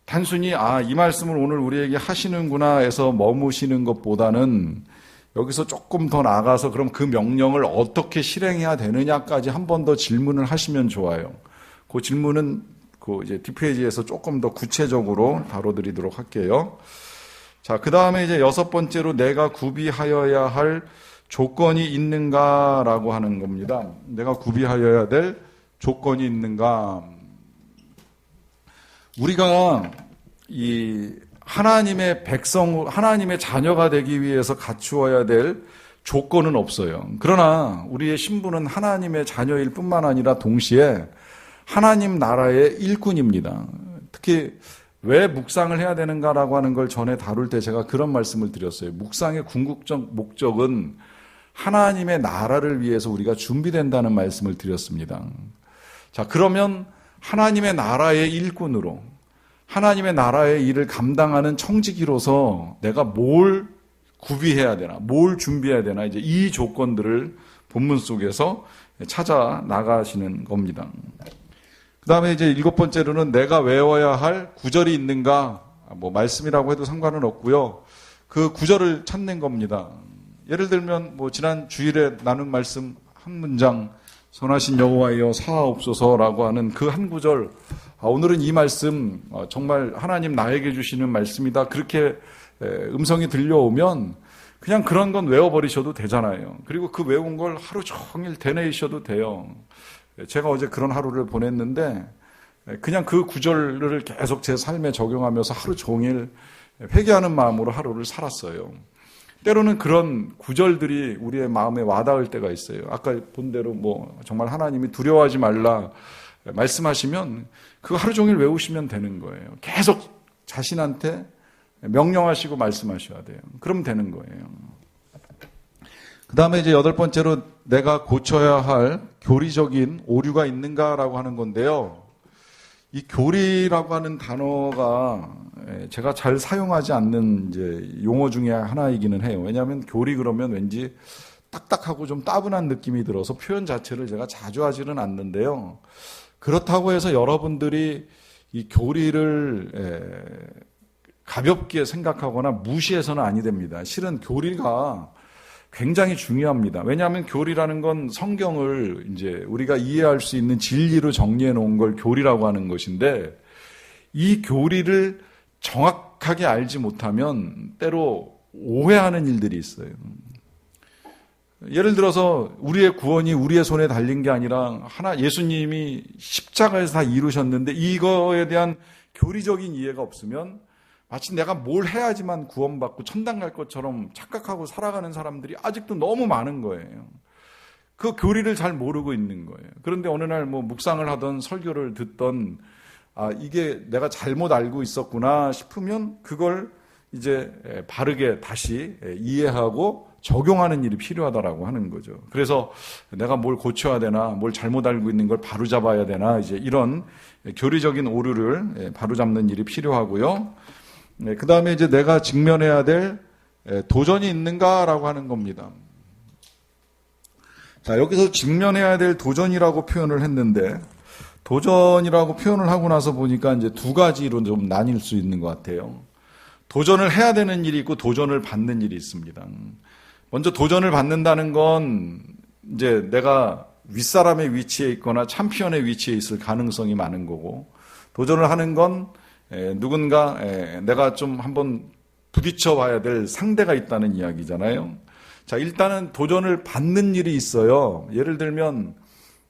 단순히 이 말씀을 오늘 우리에게 하시는구나 해서 머무시는 것보다는 여기서 조금 더 나아가서 그럼 그 명령을 어떻게 실행해야 되느냐까지 한 번 더 질문을 하시면 좋아요. 그 질문은 이제 뒷페이지에서 조금 더 구체적으로 다뤄드리도록 할게요. 자, 그 다음에 이제 여섯 번째로 내가 구비하여야 할 조건이 있는가라고 하는 겁니다. 내가 구비하여야 될 조건이 있는가. 우리가 이 하나님의 백성, 하나님의 자녀가 되기 위해서 갖추어야 될 조건은 없어요. 그러나 우리의 신분은 하나님의 자녀일 뿐만 아니라 동시에 하나님 나라의 일꾼입니다. 특히 왜 묵상을 해야 되는가라고 하는 걸 전에 다룰 때 제가 그런 말씀을 드렸어요. 묵상의 궁극적 목적은 하나님의 나라를 위해서 우리가 준비된다는 말씀을 드렸습니다. 자, 그러면 하나님의 나라의 일꾼으로 하나님의 나라의 일을 감당하는 청지기로서 내가 뭘 구비해야 되나, 뭘 준비해야 되나, 이제 이 조건들을 본문 속에서 찾아 나가시는 겁니다. 그 다음에 이제 7번째로는 내가 외워야 할 구절이 있는가, 말씀이라고 해도 상관은 없고요. 그 구절을 찾는 겁니다. 예를 들면 지난 주일에 나눈 말씀 한 문장, 선하신 여호와여 사하옵소서라고 하는 그 한 구절, 오늘은 이 말씀 정말 하나님 나에게 주시는 말씀이다, 그렇게 음성이 들려오면 그냥 그런 건 외워버리셔도 되잖아요. 그리고 그 외운 걸 하루 종일 되뇌이셔도 돼요. 제가 어제 그런 하루를 보냈는데 그냥 그 구절을 계속 제 삶에 적용하면서 하루 종일 회개하는 마음으로 하루를 살았어요. 때로는 그런 구절들이 우리의 마음에 와닿을 때가 있어요. 아까 본 대로 정말 하나님이 두려워하지 말라 말씀하시면 그거 하루 종일 외우시면 되는 거예요. 계속 자신한테 명령하시고 말씀하셔야 돼요. 그럼 되는 거예요. 그 다음에 이제 8번째로 내가 고쳐야 할 교리적인 오류가 있는가라고 하는 건데요. 이 교리라고 하는 단어가 제가 잘 사용하지 않는 이제 용어 중에 하나이기는 해요. 왜냐하면 교리 그러면 왠지 딱딱하고 좀 따분한 느낌이 들어서 표현 자체를 제가 자주 하지는 않는데요. 그렇다고 해서 여러분들이 이 교리를 가볍게 생각하거나 무시해서는 아니 됩니다. 실은 교리가 굉장히 중요합니다. 왜냐하면 교리라는 건 성경을 이제 우리가 이해할 수 있는 진리로 정리해 놓은 걸 교리라고 하는 것인데, 이 교리를 정확하게 알지 못하면 때로 오해하는 일들이 있어요. 예를 들어서 우리의 구원이 우리의 손에 달린 게 아니라 예수님이 십자가에서 다 이루셨는데 이거에 대한 교리적인 이해가 없으면 마치 내가 뭘 해야지만 구원받고 천당 갈 것처럼 착각하고 살아가는 사람들이 아직도 너무 많은 거예요. 그 교리를 잘 모르고 있는 거예요. 그런데 어느 날 묵상을 하던 설교를 듣던 이게 내가 잘못 알고 있었구나 싶으면 그걸 이제 바르게 다시 이해하고 적용하는 일이 필요하다라고 하는 거죠. 그래서 내가 뭘 고쳐야 되나, 뭘 잘못 알고 있는 걸 바로잡아야 되나, 이제 이런 교리적인 오류를 바로잡는 일이 필요하고요. 그 다음에 이제 내가 직면해야 될 도전이 있는가라고 하는 겁니다. 자, 여기서 직면해야 될 도전이라고 표현을 했는데, 도전이라고 표현을 하고 나서 보니까 이제 두 가지로 좀 나뉠 수 있는 것 같아요. 도전을 해야 되는 일이 있고 도전을 받는 일이 있습니다. 먼저 도전을 받는다는 건 이제 내가 윗사람의 위치에 있거나 챔피언의 위치에 있을 가능성이 많은 거고, 도전을 하는 건 누군가 내가 좀 한번 부딪혀 봐야 될 상대가 있다는 이야기잖아요. 자, 일단은 도전을 받는 일이 있어요. 예를 들면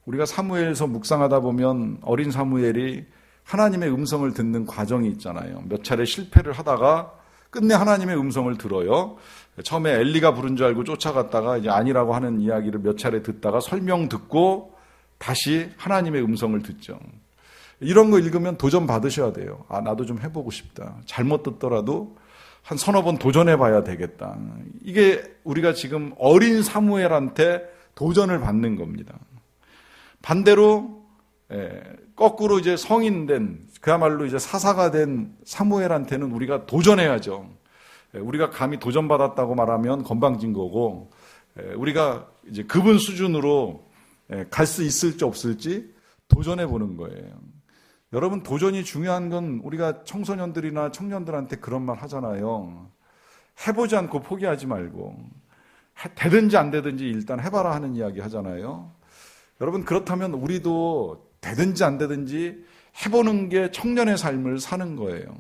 우리가 사무엘서 묵상하다 보면 어린 사무엘이 하나님의 음성을 듣는 과정이 있잖아요. 몇 차례 실패를 하다가 끝내 하나님의 음성을 들어요. 처음에 엘리가 부른 줄 알고 쫓아갔다가 이제 아니라고 하는 이야기를 몇 차례 듣다가 설명 듣고 다시 하나님의 음성을 듣죠. 이런 거 읽으면 도전 받으셔야 돼요. 나도 좀 해보고 싶다. 잘못 듣더라도 한 서너 번 도전해 봐야 되겠다. 이게 우리가 지금 어린 사무엘한테 도전을 받는 겁니다. 반대로 거꾸로 이제 성인된, 그야말로 이제 사사가 된 사무엘한테는 우리가 도전해야죠. 우리가 감히 도전받았다고 말하면 건방진 거고, 우리가 이제 그분 수준으로 갈 수 있을지 없을지 도전해 보는 거예요. 여러분, 도전이 중요한 건 우리가 청소년들이나 청년들한테 그런 말 하잖아요. 해보지 않고 포기하지 말고, 되든지 안 되든지 일단 해봐라 하는 이야기 하잖아요. 여러분, 그렇다면 우리도 되든지 안 되든지 해보는 게 청년의 삶을 사는 거예요.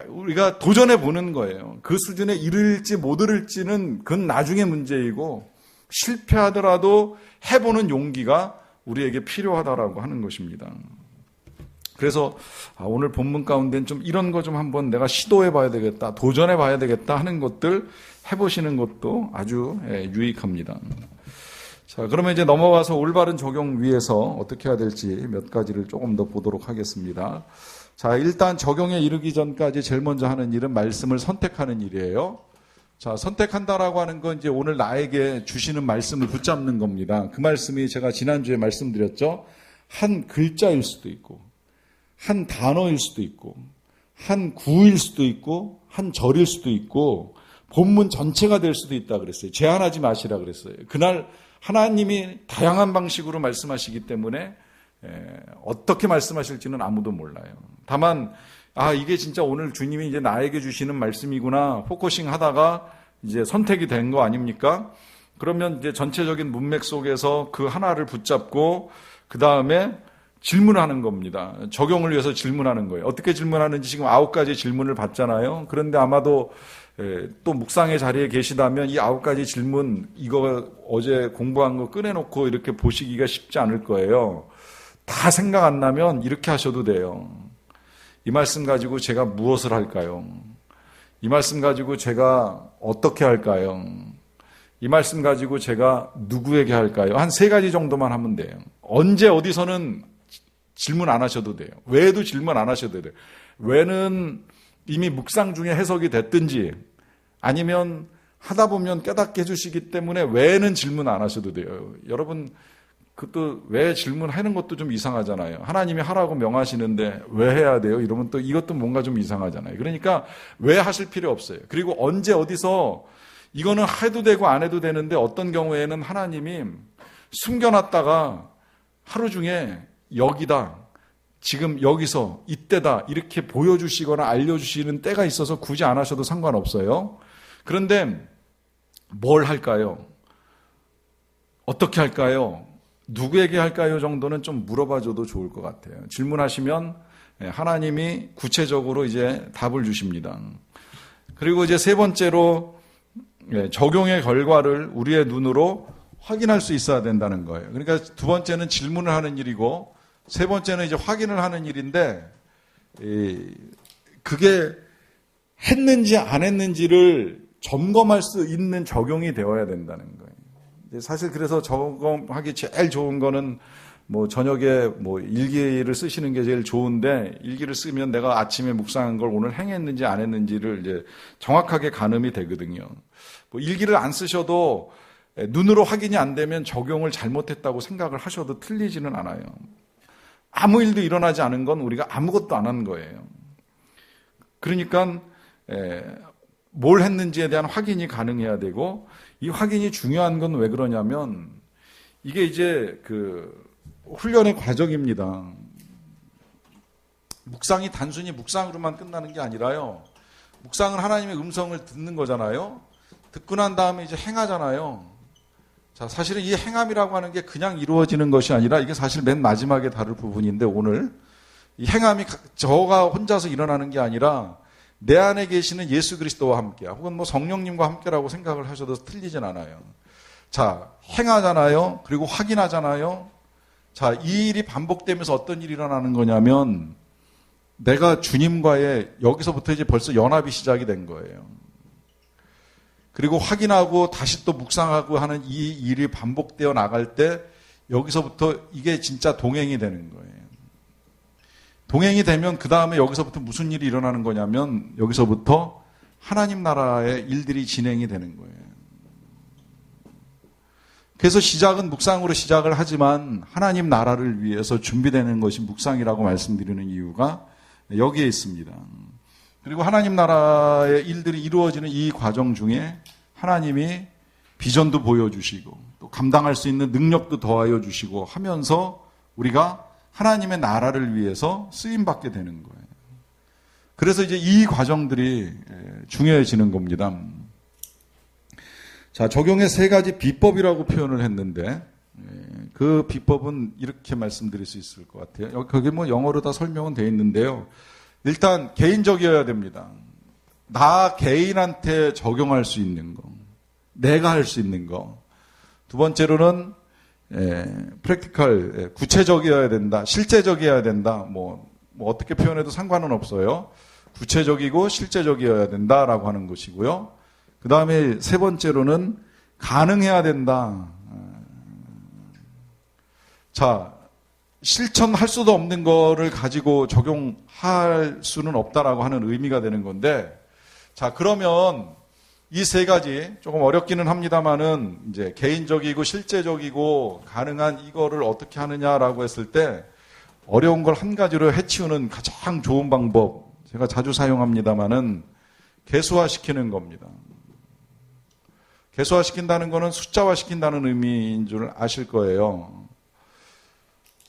우리가 도전해 보는 거예요. 그 수준에 이를지 못 이를지는 그건 나중의 문제이고, 실패하더라도 해보는 용기가 우리에게 필요하다라고 하는 것입니다. 그래서 오늘 본문 가운데는 좀 이런 거 좀 한번 내가 시도해 봐야 되겠다, 도전해 봐야 되겠다 하는 것들 해보시는 것도 아주 유익합니다. 자, 그러면 이제 넘어가서 올바른 적용 위해서 어떻게 해야 될지 몇 가지를 조금 더 보도록 하겠습니다. 자, 일단 적용에 이르기 전까지 제일 먼저 하는 일은 말씀을 선택하는 일이에요. 자, 선택한다라고 하는 건 이제 오늘 나에게 주시는 말씀을 붙잡는 겁니다. 그 말씀이 제가 지난주에 말씀드렸죠. 한 글자일 수도 있고, 한 단어일 수도 있고, 한 구일 수도 있고, 한 절일 수도 있고, 본문 전체가 될 수도 있다 그랬어요. 제한하지 마시라 그랬어요. 그날 하나님이 다양한 방식으로 말씀하시기 때문에 어떻게 말씀하실지는 아무도 몰라요. 다만 이게 진짜 오늘 주님이 이제 나에게 주시는 말씀이구나 포커싱 하다가 이제 선택이 된 거 아닙니까? 그러면 이제 전체적인 문맥 속에서 그 하나를 붙잡고 그 다음에 질문하는 겁니다. 적용을 위해서 질문하는 거예요. 어떻게 질문하는지 지금 9가지 질문을 받잖아요. 그런데 아마도 또 묵상의 자리에 계시다면 이 9가지 질문 이거 어제 공부한 거 꺼내놓고 이렇게 보시기가 쉽지 않을 거예요. 다 생각 안 나면 이렇게 하셔도 돼요. 이 말씀 가지고 제가 무엇을 할까요? 이 말씀 가지고 제가 어떻게 할까요? 이 말씀 가지고 제가 누구에게 할까요? 한 3가지 정도만 하면 돼요. 언제 어디서는 질문 안 하셔도 돼요. 왜도 질문 안 하셔도 돼요. 왜는 이미 묵상 중에 해석이 됐든지 아니면 하다 보면 깨닫게 해주시기 때문에 왜는 질문 안 하셔도 돼요. 여러분 그것도 왜 질문하는 것도 좀 이상하잖아요. 하나님이 하라고 명하시는데 왜 해야 돼요? 이러면 또 이것도 뭔가 좀 이상하잖아요. 그러니까 왜 하실 필요 없어요. 그리고 언제 어디서 이거는 해도 되고 안 해도 되는데 어떤 경우에는 하나님이 숨겨놨다가 하루 중에 여기다 지금 여기서 이때다 이렇게 보여주시거나 알려주시는 때가 있어서 굳이 안 하셔도 상관없어요. 그런데 뭘 할까요? 어떻게 할까요? 누구에게 할까요? 정도는 좀 물어봐줘도 좋을 것 같아요. 질문하시면 하나님이 구체적으로 이제 답을 주십니다. 그리고 이제 3번째로 적용의 결과를 우리의 눈으로 확인할 수 있어야 된다는 거예요. 그러니까 2번째는 질문을 하는 일이고 3번째는 이제 확인을 하는 일인데 그게 했는지 안 했는지를 점검할 수 있는 적용이 되어야 된다는 거예요. 사실 그래서 점검하기 제일 좋은 거는 저녁에 일기를 쓰시는 게 제일 좋은데 일기를 쓰면 내가 아침에 묵상한 걸 오늘 행했는지 안 했는지를 이제 정확하게 가늠이 되거든요. 일기를 안 쓰셔도 눈으로 확인이 안 되면 적용을 잘못했다고 생각을 하셔도 틀리지는 않아요. 아무 일도 일어나지 않은 건 우리가 아무것도 안 한 거예요. 그러니까 뭘 했는지에 대한 확인이 가능해야 되고 이 확인이 중요한 건 왜 그러냐면 이게 이제 훈련의 과정입니다. 묵상이 단순히 묵상으로만 끝나는 게 아니라요. 묵상은 하나님의 음성을 듣는 거잖아요. 듣고 난 다음에 이제 행하잖아요. 자, 사실은 이 행함이라고 하는 게 그냥 이루어지는 것이 아니라 이게 사실 맨 마지막에 다룰 부분인데 오늘 이 행함이 저가 혼자서 일어나는 게 아니라 내 안에 계시는 예수 그리스도와 함께 혹은 성령님과 함께라고 생각을 하셔도 틀리진 않아요. 자, 행하잖아요. 그리고 확인하잖아요. 자, 이 일이 반복되면서 어떤 일이 일어나는 거냐면 내가 주님과의 여기서부터 이제 벌써 연합이 시작이 된 거예요. 그리고 확인하고 다시 또 묵상하고 하는 이 일이 반복되어 나갈 때 여기서부터 이게 진짜 동행이 되는 거예요. 동행이 되면 그 다음에 여기서부터 무슨 일이 일어나는 거냐면 여기서부터 하나님 나라의 일들이 진행이 되는 거예요. 그래서 시작은 묵상으로 시작을 하지만 하나님 나라를 위해서 준비되는 것이 묵상이라고 말씀드리는 이유가 여기에 있습니다. 그리고 하나님 나라의 일들이 이루어지는 이 과정 중에 하나님이 비전도 보여주시고 또 감당할 수 있는 능력도 더하여 주시고 하면서 우리가 하나님의 나라를 위해서 쓰임받게 되는 거예요. 그래서 이제 이 과정들이 중요해지는 겁니다. 자, 적용의 3가지 비법이라고 표현을 했는데 그 비법은 이렇게 말씀드릴 수 있을 것 같아요. 거기 영어로 다 설명은 되어 있는데요. 일단 개인적이어야 됩니다. 나 개인한테 적용할 수 있는 거. 내가 할 수 있는 거. 2번째로는 프랙티컬, 구체적이어야 된다. 실제적이어야 된다. 어떻게 표현해도 상관은 없어요. 구체적이고 실제적이어야 된다라고 하는 것이고요. 그 다음에 3번째로는 가능해야 된다. 자, 실천할 수도 없는 거를 가지고 적용할 수는 없다라고 하는 의미가 되는 건데, 자, 그러면 이 3가지 조금 어렵기는 합니다만은 이제 개인적이고 실제적이고 가능한 이거를 어떻게 하느냐라고 했을 때 어려운 걸 한 가지로 해치우는 가장 좋은 방법, 제가 자주 사용합니다만은 개수화시키는 겁니다. 개수화시킨다는 것은 숫자화시킨다는 의미인 줄 아실 거예요.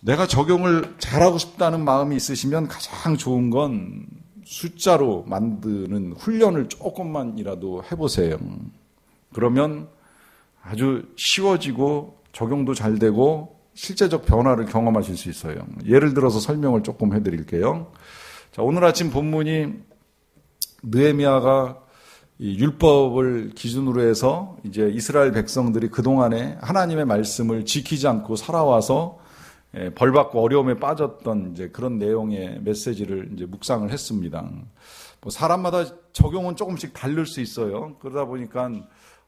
내가 적용을 잘하고 싶다는 마음이 있으시면 가장 좋은 건 숫자로 만드는 훈련을 조금만이라도 해보세요. 그러면 아주 쉬워지고 적용도 잘 되고 실제적 변화를 경험하실 수 있어요. 예를 들어서 설명을 조금 해드릴게요. 자, 오늘 아침 본문이 느헤미야가 이 율법을 기준으로 해서 이제 이스라엘 백성들이 그동안에 하나님의 말씀을 지키지 않고 살아와서 벌받고 어려움에 빠졌던 이제 그런 내용의 메시지를 이제 묵상을 했습니다. 뭐 사람마다 적용은 조금씩 다를 수 있어요. 그러다 보니까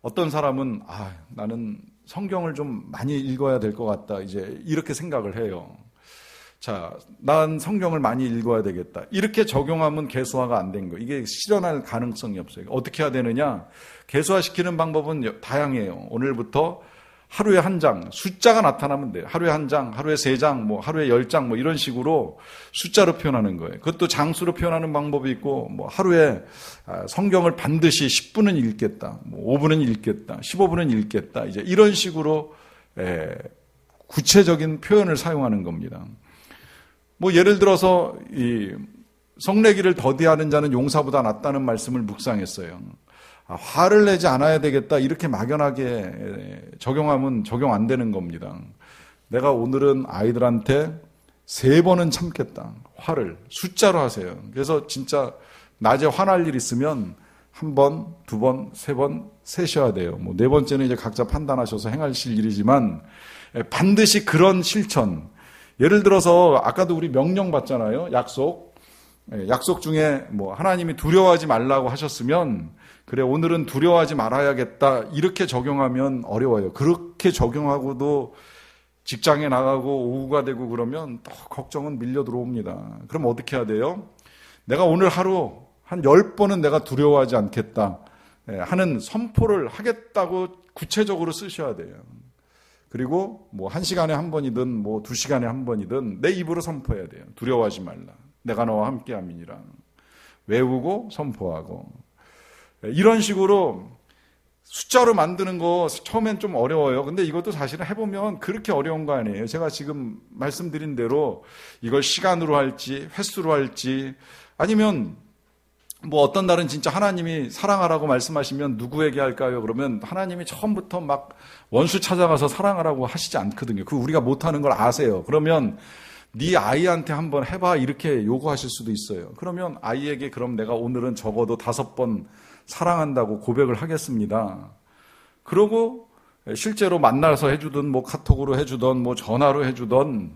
어떤 사람은 나는 성경을 좀 많이 읽어야 될 것 같다. 이제 이렇게 생각을 해요. 자, 난 성경을 많이 읽어야 되겠다. 이렇게 적용하면 개수화가 안 된 거예요. 이게 실현할 가능성이 없어요. 어떻게 해야 되느냐? 개수화시키는 방법은 다양해요. 오늘부터 하루에 한 장, 숫자가 나타나면 돼요. 하루에 한 장, 하루에 3장, 뭐 하루에 10장, 뭐 이런 식으로 숫자로 표현하는 거예요. 그것도 장수로 표현하는 방법이 있고, 뭐 하루에 성경을 반드시 10분은 읽겠다, 뭐 5분은 읽겠다, 15분은 읽겠다, 이제 이런 식으로 구체적인 표현을 사용하는 겁니다. 뭐 예를 들어서 이 성내기를 더디하는 자는 용사보다 낫다는 말씀을 묵상했어요. 화를 내지 않아야 되겠다 이렇게 막연하게 적용하면 적용 안 되는 겁니다. 내가 오늘은 아이들한테 3번은 참겠다. 화를 숫자로 하세요. 그래서 진짜 낮에 화날 일 있으면 1번, 2번, 3번 세셔야 돼요. 뭐 4번째는 이제 각자 판단하셔서 행하실 일이지만 반드시 그런 실천. 예를 들어서 아까도 우리 명령 받잖아요. 약속 중에 뭐 하나님이 두려워하지 말라고 하셨으면 그래 오늘은 두려워하지 말아야겠다 이렇게 적용하면 어려워요. 그렇게 적용하고도 직장에 나가고 오후가 되고 그러면 또 걱정은 밀려 들어옵니다. 그럼 어떻게 해야 돼요? 내가 오늘 하루 한 10번은 내가 두려워하지 않겠다 하는 선포를 하겠다고 구체적으로 쓰셔야 돼요. 그리고 뭐 1시간에 한 번이든 뭐 2시간에 한 번이든 내 입으로 선포해야 돼요. 두려워하지 말라. 내가 너와 함께 함이니라. 외우고 선포하고. 이런 식으로 숫자로 만드는 거 처음엔 좀 어려워요. 근데 이것도 사실은 해보면 그렇게 어려운 거 아니에요. 제가 지금 말씀드린 대로 이걸 시간으로 할지 횟수로 할지 아니면 뭐 어떤 날은 진짜 하나님이 사랑하라고 말씀하시면 누구에게 할까요? 그러면 하나님이 처음부터 막 원수 찾아가서 사랑하라고 하시지 않거든요. 그 우리가 못하는 걸 아세요. 그러면 네 아이한테 한번 해봐 이렇게 요구하실 수도 있어요. 그러면 아이에게 그럼 내가 오늘은 적어도 5번 사랑한다고 고백을 하겠습니다. 그러고 실제로 만나서 해주든 뭐 카톡으로 해주든 뭐 전화로 해주든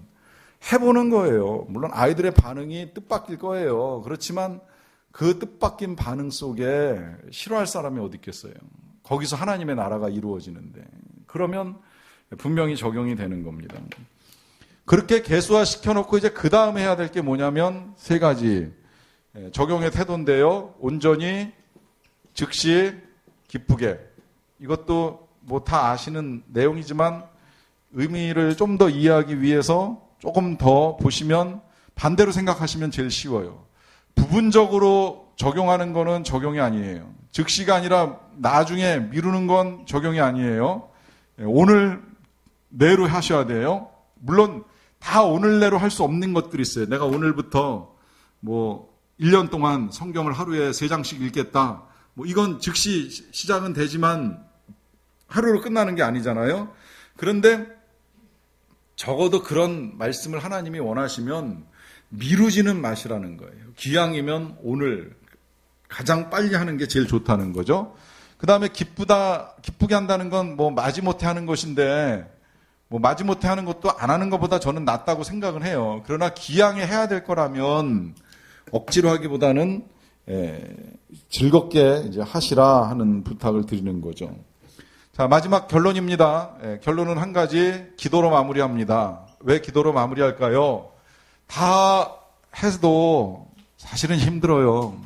해보는 거예요. 물론 아이들의 반응이 뜻밖일 거예요. 그렇지만 그 뜻밖인 반응 속에 싫어할 사람이 어디 있겠어요. 거기서 하나님의 나라가 이루어지는데 그러면 분명히 적용이 되는 겁니다. 그렇게 개수화 시켜놓고 이제 그 다음에 해야 될 게 뭐냐면 3가지 적용의 태도인데요. 온전히 즉시 기쁘게 이것도 뭐 다 아시는 내용이지만 의미를 좀 더 이해하기 위해서 조금 더 보시면 반대로 생각하시면 제일 쉬워요. 부분적으로 적용하는 거는 적용이 아니에요. 즉시가 아니라 나중에 미루는 건 적용이 아니에요. 오늘 내로 하셔야 돼요. 물론 다 오늘 내로 할 수 없는 것들이 있어요. 내가 오늘부터 뭐 1년 동안 성경을 하루에 3장씩 읽겠다. 뭐 이건 즉시 시작은 되지만 하루로 끝나는 게 아니잖아요. 그런데 적어도 그런 말씀을 하나님이 원하시면 미루지는 마시라는 거예요. 기왕이면 오늘 가장 빨리 하는 게 제일 좋다는 거죠. 그 다음에 기쁘게 한다는 건 뭐 마지못해 하는 것인데 뭐 마지못해 하는 것도 안 하는 것보다 저는 낫다고 생각을 해요. 그러나 기왕에 해야 될 거라면 억지로 하기보다는 즐겁게 이제 하시라 하는 부탁을 드리는 거죠. 자, 마지막 결론입니다. 결론은 한 가지, 기도로 마무리합니다. 왜 기도로 마무리할까요? 다 해도 사실은 힘들어요.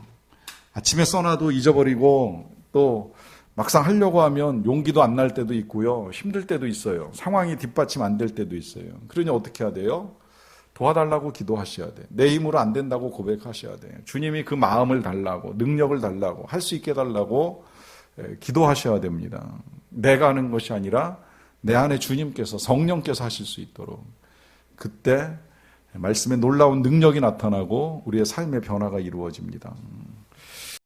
아침에 써놔도 잊어버리고 또 막상 하려고 하면 용기도 안 날 때도 있고요. 힘들 때도 있어요. 상황이 뒷받침 안 될 때도 있어요. 그러니 어떻게 해야 돼요? 도와달라고 기도하셔야 돼요. 내 힘으로 안 된다고 고백하셔야 돼요. 주님이 그 마음을 달라고, 능력을 달라고, 할 수 있게 달라고 기도하셔야 됩니다. 내가 하는 것이 아니라 내 안에 주님께서 성령께서 하실 수 있도록 그때 말씀의 놀라운 능력이 나타나고 우리의 삶의 변화가 이루어집니다.